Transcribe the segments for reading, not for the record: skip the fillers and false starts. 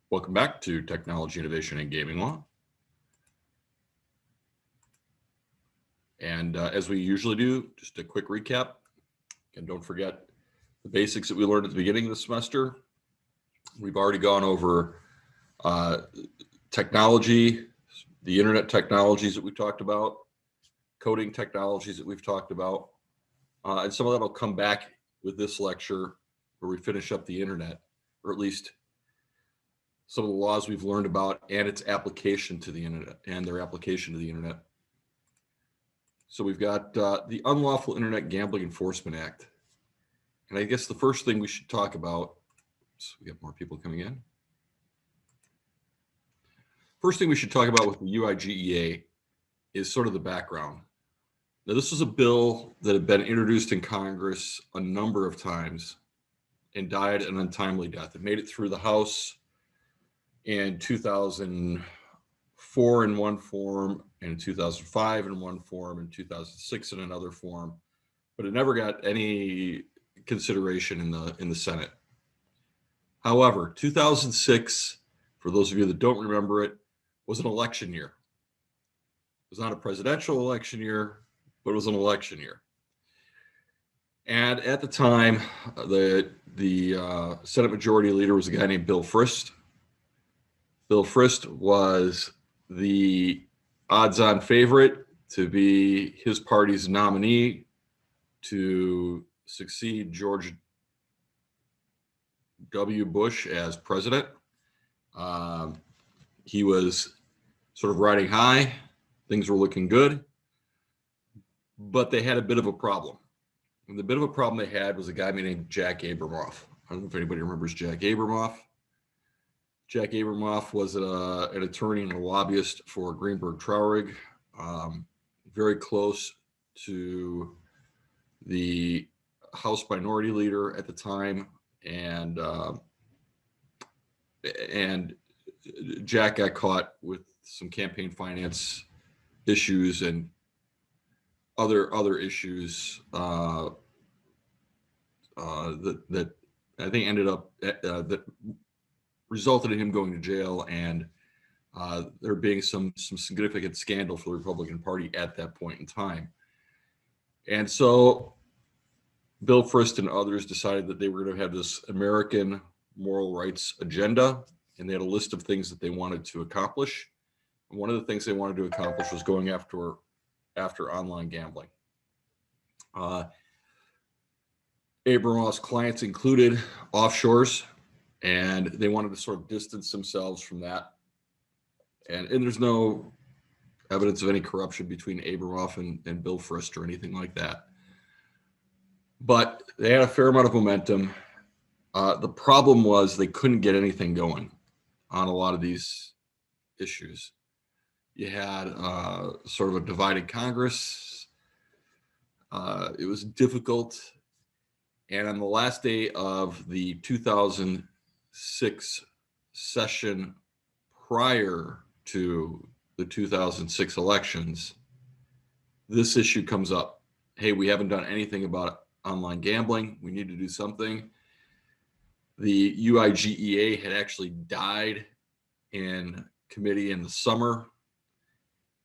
Welcome back to Technology, Innovation, and Gaming Law. And as we usually do, just a quick recap. And don't forget the basics that we learned at the beginning of the semester. We've already gone over technology, the internet technologies that we talked about, coding technologies that we've talked about. And some of that will come back with this lecture where we finish up the internet, or at least some of the laws we've learned about and its application to the internet and their application to the internet. So we've got the Unlawful Internet Gambling Enforcement Act. And I guess the first thing we should talk about, so we have more people coming in. First thing we should talk about with the UIGEA is sort of the background. Now, this was a bill that had been introduced in Congress a number of times and died an untimely death. It made it through the House in 2004 in one form, in 2005 in one form, in 2006 in another form, but it never got any consideration in the Senate. However, 2006, for those of you that don't remember it, was an election year. It was not a presidential election year, but it was an election year. And at the time, the Senate Majority Leader was a guy named Bill Frist. Bill Frist was the odds-on favorite to be his party's nominee to succeed George W. Bush as president. He was sort of riding high. Things were looking good, but they had a bit of a problem. And the bit of a problem they had was a guy named Jack Abramoff. I don't know if anybody remembers Jack Abramoff. Jack Abramoff was an attorney and a lobbyist for Greenberg Traurig, very close to the House Minority Leader at the time, and Jack got caught with some campaign finance issues and other issues that I think ended up that resulted in him going to jail, and there being some significant scandal for the Republican Party at that point in time. And so Bill Frist and others decided that they were going to have this American moral rights agenda, and they had a list of things that they wanted to accomplish. And one of the things they wanted to accomplish was going after online gambling. Abramoff's clients included offshores, and they wanted to sort of distance themselves from that. And there's no evidence of any corruption between Abramoff and Bill Frist or anything like that. But they had a fair amount of momentum. The problem was they couldn't get anything going on a lot of these issues. You had sort of a divided Congress. It was difficult. And on the last day of the 2006 session prior to the 2006 elections, this issue comes up. Hey, we haven't done anything about online gambling. We need to do something. The UIGEA had actually died in committee in the summer.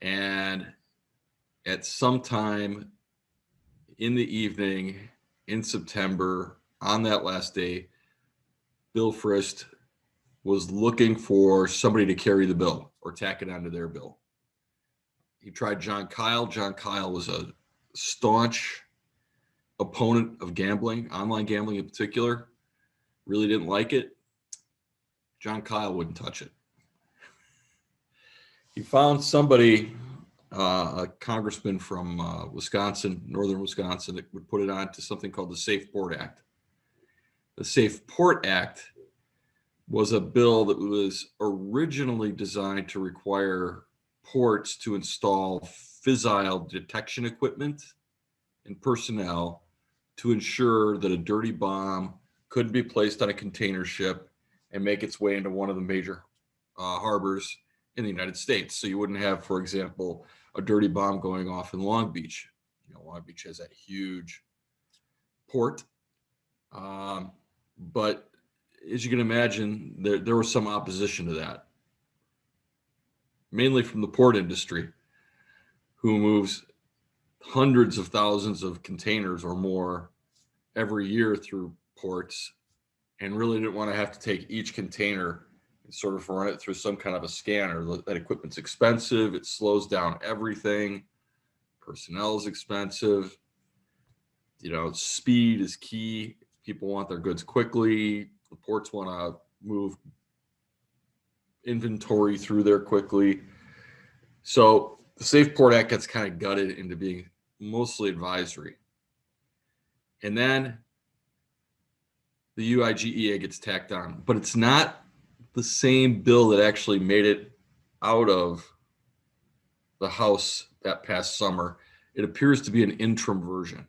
And at some time in the evening in September, on that last day, Bill Frist was looking for somebody to carry the bill or tack it onto their bill. He tried Jon Kyl. Jon Kyl was a staunch opponent of gambling, online gambling in particular, really didn't like it. Jon Kyl wouldn't touch it. He found somebody, a congressman from Wisconsin, northern Wisconsin, that would put it on to something called the Safe Port Act. The Safe Port Act was a bill that was originally designed to require ports to install fissile detection equipment and personnel to ensure that a dirty bomb could be placed on a container ship and make its way into one of the major harbors in the United States. So you wouldn't have, for example, a dirty bomb going off in Long Beach. Long Beach has that huge port. But as you can imagine, there was some opposition to that, mainly from the port industry, who moves hundreds of thousands of containers or more every year through ports, and really didn't want to have to take each container and sort of run it through some kind of a scanner. That equipment's expensive. It slows down everything. Personnel is expensive. Speed is key. People want their goods quickly. The ports want to move inventory through there quickly. So the Safe Port Act gets kind of gutted into being mostly advisory. And then the UIGEA gets tacked on, but it's not the same bill that actually made it out of the House that past summer. It appears to be an interim version.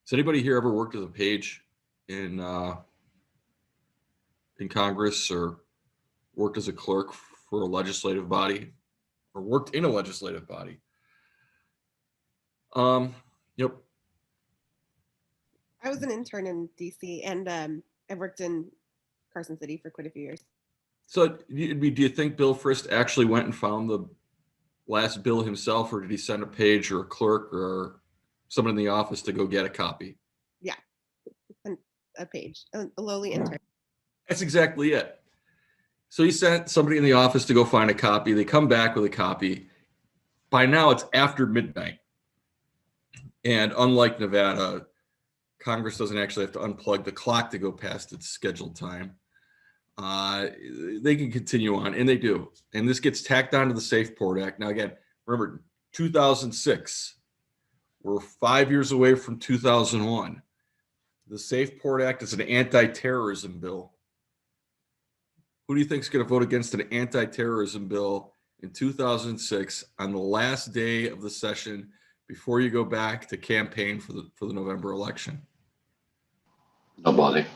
Has anybody here ever worked as a page in Congress, or worked as a clerk for a legislative body, or worked in a legislative body? Yep. I was an intern in DC, and I worked in Carson City for quite a few years. So do you think Bill Frist actually went and found the last bill himself, or did he send a page or a clerk or someone in the office to go get a copy? Yeah, a page, a lowly intern. That's exactly it. So he sent somebody in the office to go find a copy. They come back with a copy. By now it's after midnight. And unlike Nevada, Congress doesn't actually have to unplug the clock to go past its scheduled time. They can continue on, and they do. And this gets tacked onto the Safe Port Act. Now, again, remember, 2006. We're 5 years away from 2001. The Safe Port Act is an anti-terrorism bill. Who do you think is going to vote against an anti-terrorism bill in 2006 on the last day of the session before you go back to campaign for the November election? Nobody.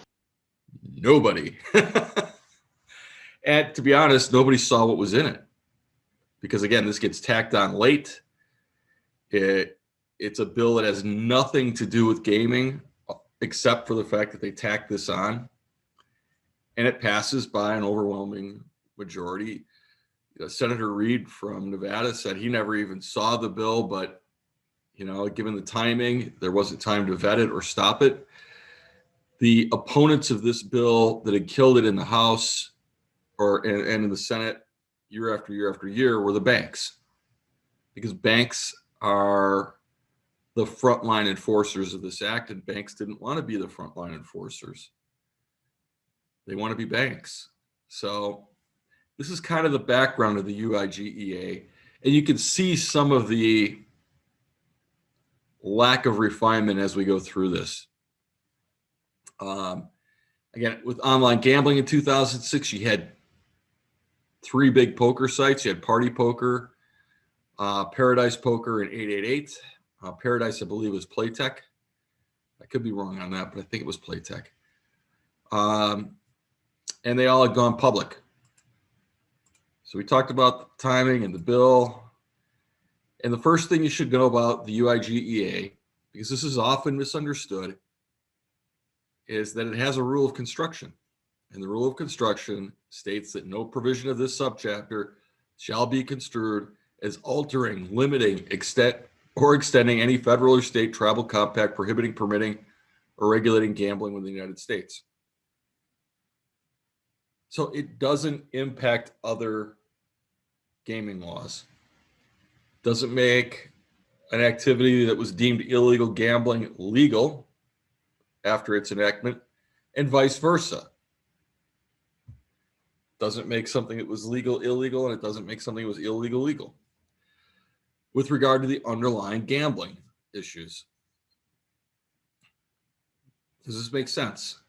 And to be honest, nobody saw what was in it, because again, this gets tacked on late. It's a bill that has nothing to do with gaming, except for the fact that they tacked this on, and it passes by an overwhelming majority. Senator Reed from Nevada said he never even saw the bill, but given the timing, there wasn't time to vet it or stop it. The opponents of this bill that had killed it in the House and in the Senate year after year after year were the banks, because banks are the frontline enforcers of this act, and banks didn't want to be the frontline enforcers. They want to be banks. So this is kind of the background of the UIGEA, and you can see some of the lack of refinement as we go through this. Again, with online gambling in 2006, you had 3 big poker sites. You had Party Poker, Paradise Poker, and 888. Paradise, I believe, was Playtech. I could be wrong on that, but I think it was Playtech. And they all had gone public. So we talked about the timing and the bill. And the first thing you should know about the UIGEA, because this is often misunderstood, is that it has a rule of construction. And the rule of construction states that no provision of this subchapter shall be construed as altering, limiting, extending any federal or state tribal compact prohibiting, permitting, or regulating gambling within the United States. So it doesn't impact other gaming laws. Doesn't make an activity that was deemed illegal gambling legal after its enactment, and vice versa. Doesn't make something that was legal illegal, and it doesn't make something that was illegal legal. With regard to the underlying gambling issues, does this make sense?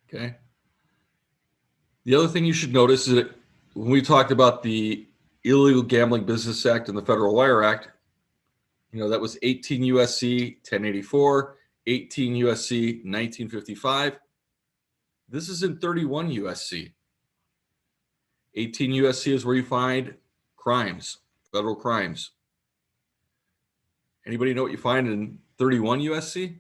Okay. The other thing you should notice is that when we talked about the Illegal Gambling Business Act and the Federal Wire Act, You know, that was 18 USC 1084, 18 USC 1955. This is in 31 USC. 18 USC is where you find crimes, federal crimes. Anybody know what you find in 31 USC?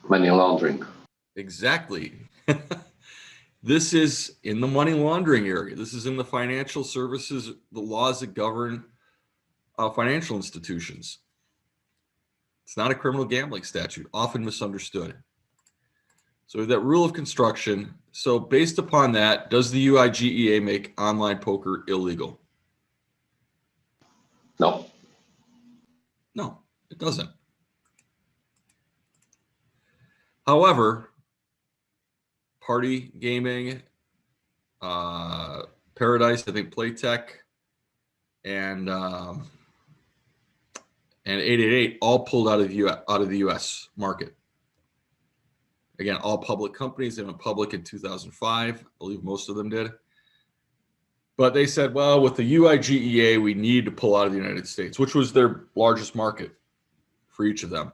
Money laundering. Exactly. This is in the money laundering area. This is in the financial services, the laws that govern financial institutions. It's not a criminal gambling statute, often misunderstood. So we have that rule of construction. So based upon that, does the UIGEA make online poker illegal? No. No, it doesn't. However, Party Gaming, Paradise, I think Playtech, and 888 all pulled out of the U.S. market. Again, all public companies. They went public in 2005. I believe most of them did. But they said, well, with the UIGEA, we need to pull out of the United States, which was their largest market for each of them.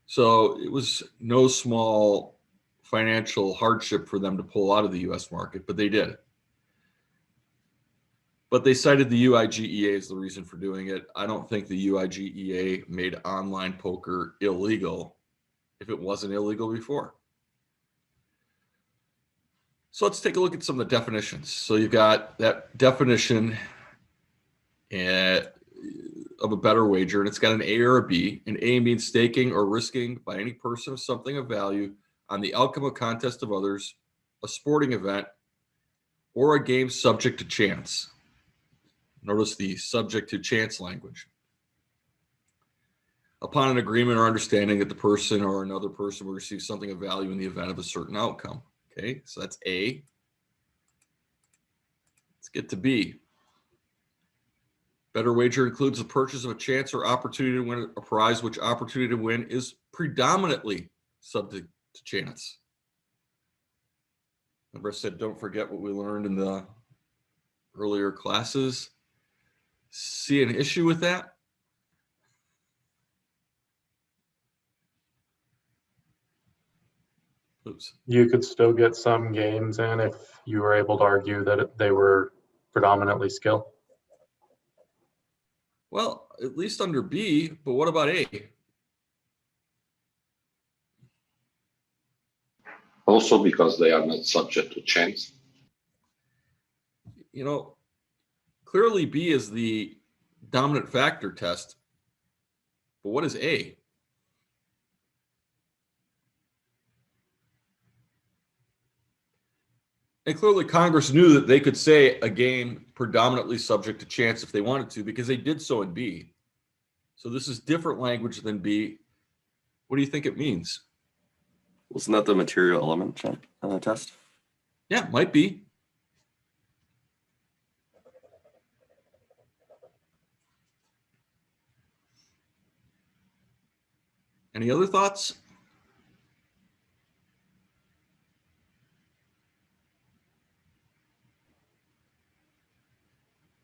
So it was no small financial hardship for them to pull out of the U.S. market, but they did. But they cited the UIGEA as the reason for doing it. I don't think the UIGEA made online poker illegal if it wasn't illegal before. So let's take a look at some of the definitions. So you've got that definition of a better wager, and it's got an A or a B. An A means staking or risking by any person of something of value on the outcome of contest of others, a sporting event, or a game subject to chance. Notice the subject to chance language. Upon an agreement or understanding that the person or another person will receive something of value in the event of a certain outcome. Okay, so that's A. Let's get to B. Better wager includes the purchase of a chance or opportunity to win a prize, which opportunity to win is predominantly subject to chance. Remember I said, don't forget what we learned in the earlier classes. See an issue with that? Oops. You could still get some games in if you were able to argue that they were predominantly skill. Well, at least under B, but what about A? Also because they are not subject to chance. You know, clearly B is the dominant factor test, but what is A? And clearly Congress knew that they could say a game predominantly subject to chance if they wanted to, because they did so in B. So this is different language than B. What do you think it means? Wasn't that the material element test? Yeah, might be. Any other thoughts?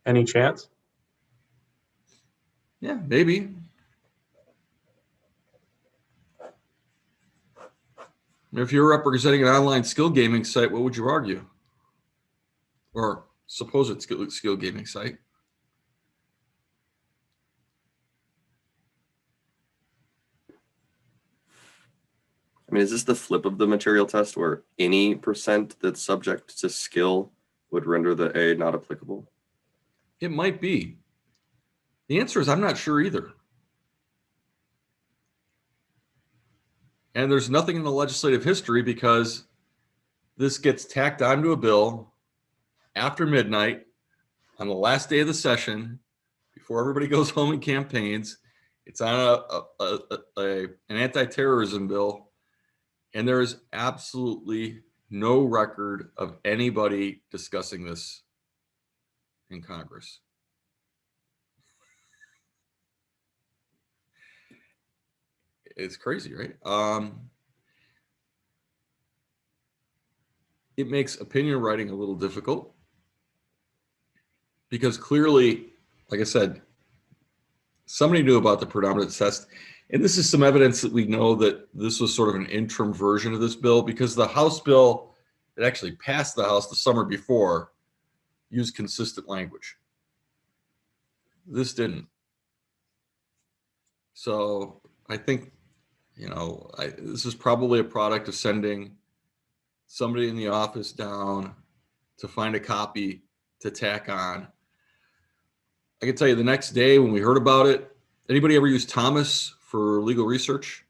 Any chance? Yeah, maybe. If you're representing an online skill gaming site, what would you argue? Or suppose it's a skill gaming site. I mean, is this the flip of the material test where any percent that's subject to skill would render the A not applicable? It might be. The answer is I'm not sure either. And there's nothing in the legislative history because this gets tacked onto a bill after midnight on the last day of the session before everybody goes home and campaigns. It's on an anti-terrorism bill. And there is absolutely no record of anybody discussing this in Congress. It's crazy, right? It makes opinion writing a little difficult. because clearly, like I said, somebody knew about the predominance test. And this is some evidence that we know that this was sort of an interim version of this bill, because the House bill that actually passed the House the summer before used consistent language. This didn't. So I think, this is probably a product of sending somebody in the office down to find a copy to tack on. I can tell you the next day when we heard about it, anybody ever use Thomas for legal research?